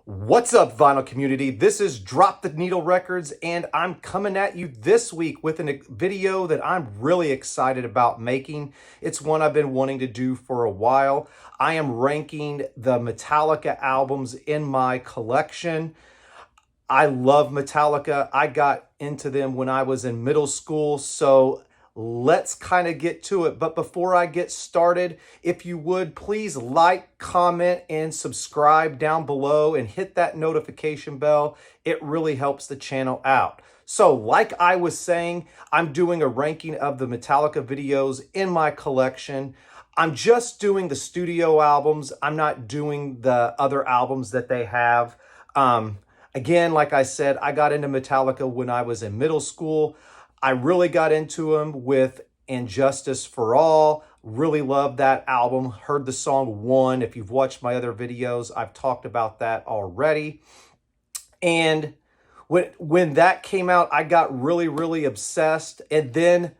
What's up, vinyl community? This is Drop the Needle Records, and I'm coming at you this week with a video that I'm really excited about making. It's one I've been wanting to do for a while. I am ranking the Metallica albums in my collection. I love Metallica. I got into them when I was in middle school, so let's kind of get to it. But before I get started, if you would, please like, comment, and subscribe down below and hit that notification bell. It really helps the channel out. So like I was saying, I'm doing a ranking of the Metallica videos in my collection. I'm just doing the studio albums. I'm not doing the other albums that they have. Again, like I said, I got into Metallica when I was in middle school. I really got into them with And Justice for All. Really loved that album. Heard the song One. If you've watched my other videos, I've talked about that already. And when that came out, I got really obsessed. And then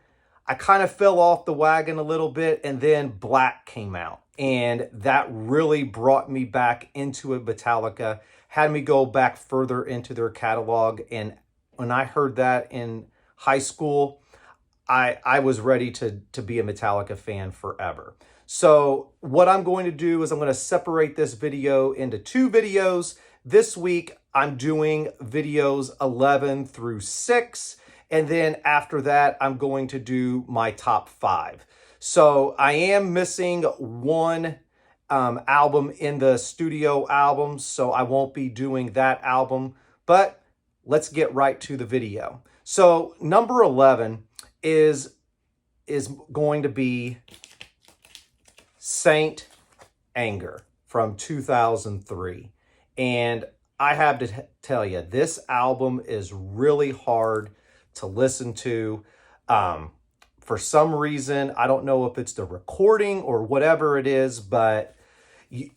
I kind of fell off the wagon a little bit. And then Black came out. And that really brought me back into it. Metallica had me go back further into their catalog. And when I heard that in high school, I was ready to be a Metallica fan forever. So what I'm going to do is I'm going to separate this video into two videos. This week, I'm doing videos 11 through 6. And then after that, I'm going to do my top 5. So I am missing one album in the studio albums, so I won't be doing that album. But let's get right to the video. So number 11 is going to be Saint Anger from 2003. And I have to tell you, this album is really hard to listen to. For some reason, I don't know if it's the recording or whatever it is, but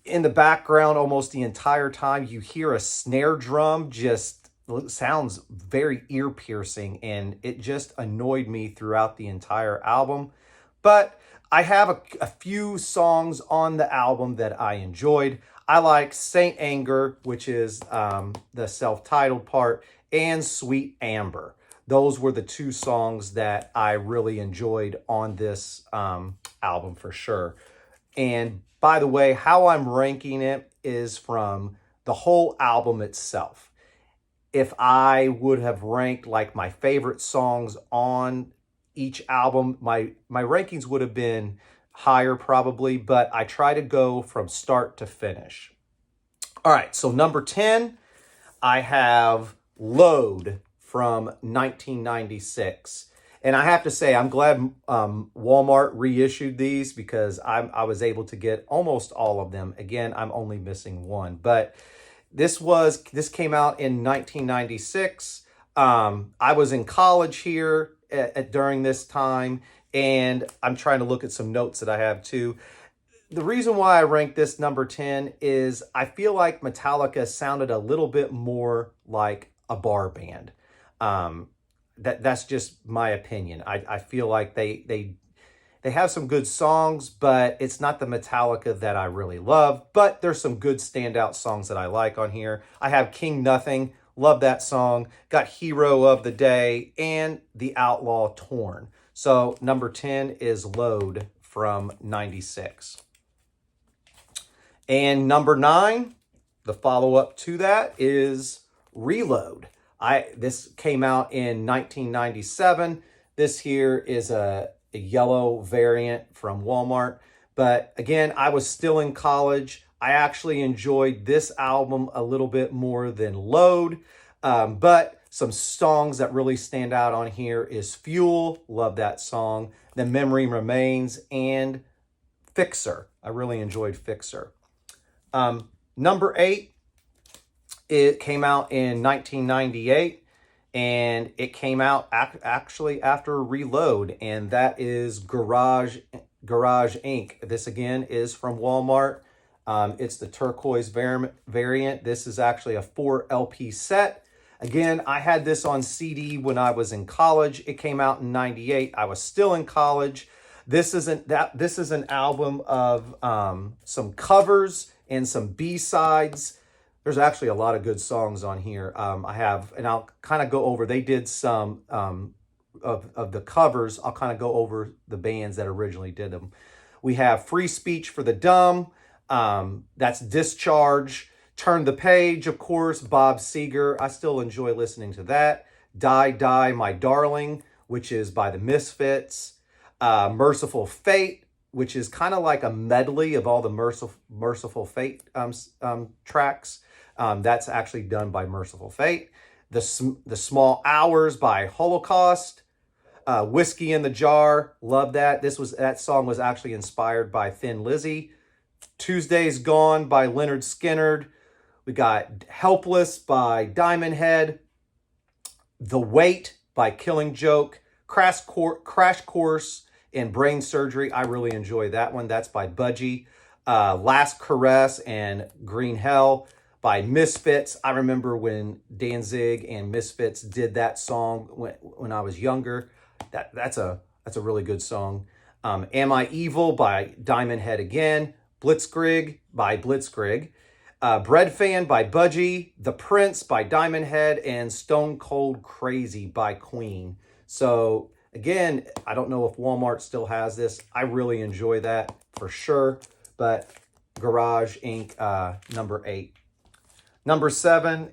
in the background almost the entire time, you hear a snare drum just sounds very ear-piercing, and it just annoyed me throughout the entire album. But I have a few songs on the album that I enjoyed. I like Saint Anger, which is the self-titled part, and Sweet Amber. Those were the two songs that I really enjoyed on this album for sure. And by the way, how I'm ranking it is from the whole album itself. If I would have ranked like my favorite songs on each album, my rankings would have been higher probably, but I try to go from start to finish. All right, so number 10, I have Load from 1996. And I have to say, I'm glad Walmart reissued these because I was able to get almost all of them. Again, I'm only missing one, but this came out in 1996. I was in college here during this time, and I'm trying to look at some notes that I have too. The reason why I ranked this number 10 is I feel like Metallica sounded a little bit more like a bar band. That's just my opinion. I feel like they have some good songs, but it's not the Metallica that I really love. But there's some good standout songs that I like on here. I have King Nothing, love that song. Got Hero of the Day and The Outlaw Torn. So number 10 is Load from 96. And number 9, the follow-up to that is Reload. This came out in 1997. This here is a yellow variant from Walmart. But again, I was still in college. I actually enjoyed this album a little bit more than Load. But some songs that really stand out on here is Fuel, love that song. The Memory Remains, and Fixer. I really enjoyed Fixer. Number 8, it came out in 1998. And it came out actually after Reload, and that is Garage Inc. This again is from Walmart. It's the turquoise variant. This is actually a 4 LP set. Again, I had this on CD when I was in college. It came out in 98. I was still in college. This is an album of some covers and some B-sides. there's actually a lot of good songs on here. I have, and I'll kind of go over, they did some of the covers. I'll kind of go over the bands that originally did them. We have Free Speech for the Dumb. That's Discharge. Turn the Page, of course, Bob Seger. I still enjoy listening to that. Die, Die, My Darling, which is by the Misfits. Merciful Fate, which is kind of like a medley of all the Merciful Fate tracks. That's actually done by Merciful Fate. The Small Hours by Holocaust. Whiskey in the Jar, love that. That song was actually inspired by Thin Lizzy. Tuesday's Gone by Leonard Skinner. We got Helpless by Diamond Head. The Weight by Killing Joke. Crash Course in Brain Surgery. I really enjoy that one. That's by Budgie. Last Caress and Green Hell by Misfits. I remember when Danzig and Misfits did that song when I was younger. That's a really good song. Am I Evil by Diamond Head again. Blitzkrieg by Blitzkrieg. Bread Fan by Budgie. The Prince by Diamond Head. And Stone Cold Crazy by Queen. So again, I don't know if Walmart still has this. I really enjoy that for sure. But Garage Inc. Number 8. Number 7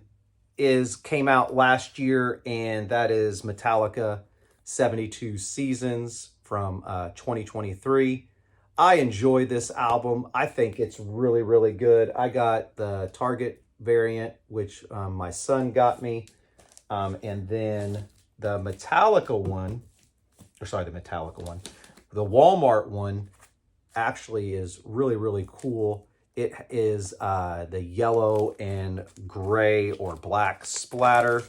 came out last year, and that is Metallica 72 Seasons from 2023. I enjoy this album. I think it's really, really good. I got the Target variant, which my son got me. And then the Metallica one, the Walmart one actually is really, really cool. It is the yellow and gray or black splatter.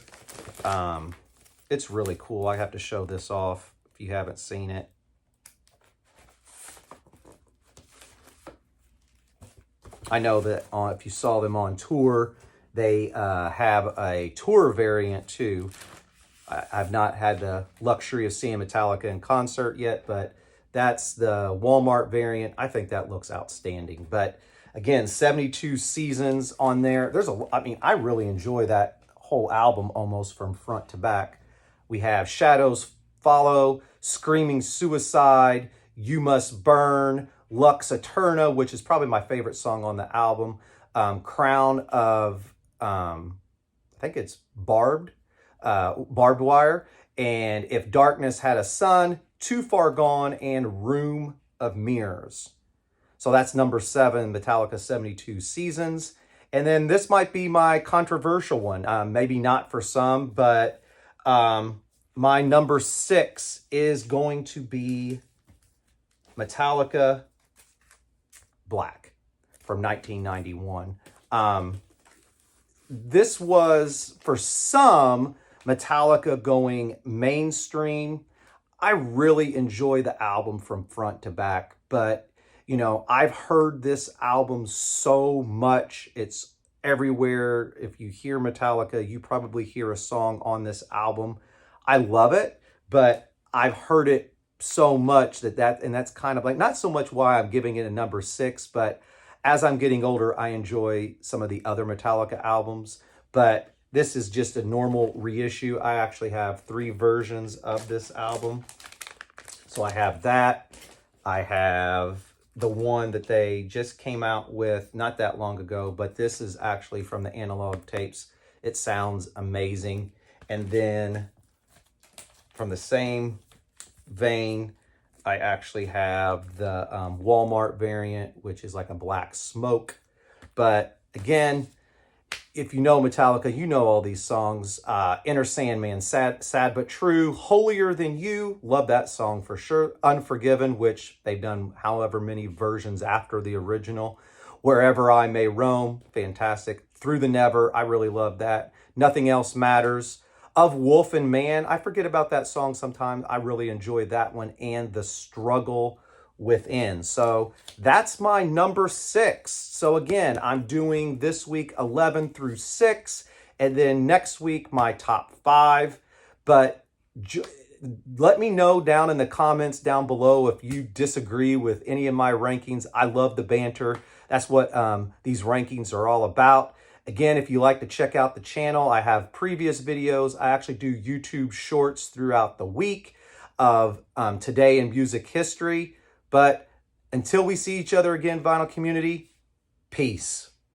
It's really cool. I have to show this off if you haven't seen it. I know that if you saw them on tour, they have a tour variant too. I've not had the luxury of seeing Metallica in concert yet, but that's the Walmart variant. I think that looks outstanding. But again, 72 Seasons on there. I really enjoy that whole album almost from front to back. We have Shadows Follow, Screaming Suicide, You Must Burn, Lux Eterna, which is probably my favorite song on the album. Crown of, I think it's Barbed Wire. And If Darkness Had a Sun, Too Far Gone, and Room of Mirrors. So that's number 7, Metallica 72 Seasons. And then this might be my controversial one. Maybe not for some, but my number 6 is going to be Metallica Black from 1991. This was, for some, Metallica going mainstream. I really enjoy the album from front to back, but you know, I've heard this album so much. It's everywhere. If you hear Metallica, you probably hear a song on this album. I love it, but I've heard it so much and that's kind of like, not so much why I'm giving it a number 6, but as I'm getting older, I enjoy some of the other Metallica albums, but this is just a normal reissue. I actually have 3 versions of this album. So I have that. I have the one that they just came out with not that long ago, but this is actually from the analog tapes. It sounds amazing. And then from the same vein, I actually have the Walmart variant, which is like a black smoke. But again, if you know Metallica, you know all these songs. Enter Sandman, Sad But True, Holier Than You, love that song for sure. Unforgiven, which they've done however many versions after the original. Wherever I May Roam, fantastic. Through the Never, I really love that. Nothing Else Matters. Of Wolf and Man, I forget about that song sometimes. I really enjoy that one. And The Struggle Within. So that's my number 6. So again, I'm doing this week 11 through 6, and then next week my top 5. But let me know down in the comments down below if you disagree with any of my rankings. I love the banter. That's what these rankings are all about. Again, if you like to check out the channel, I have previous videos. I actually do YouTube shorts throughout the week of today in music history. But until we see each other again, vinyl community, peace.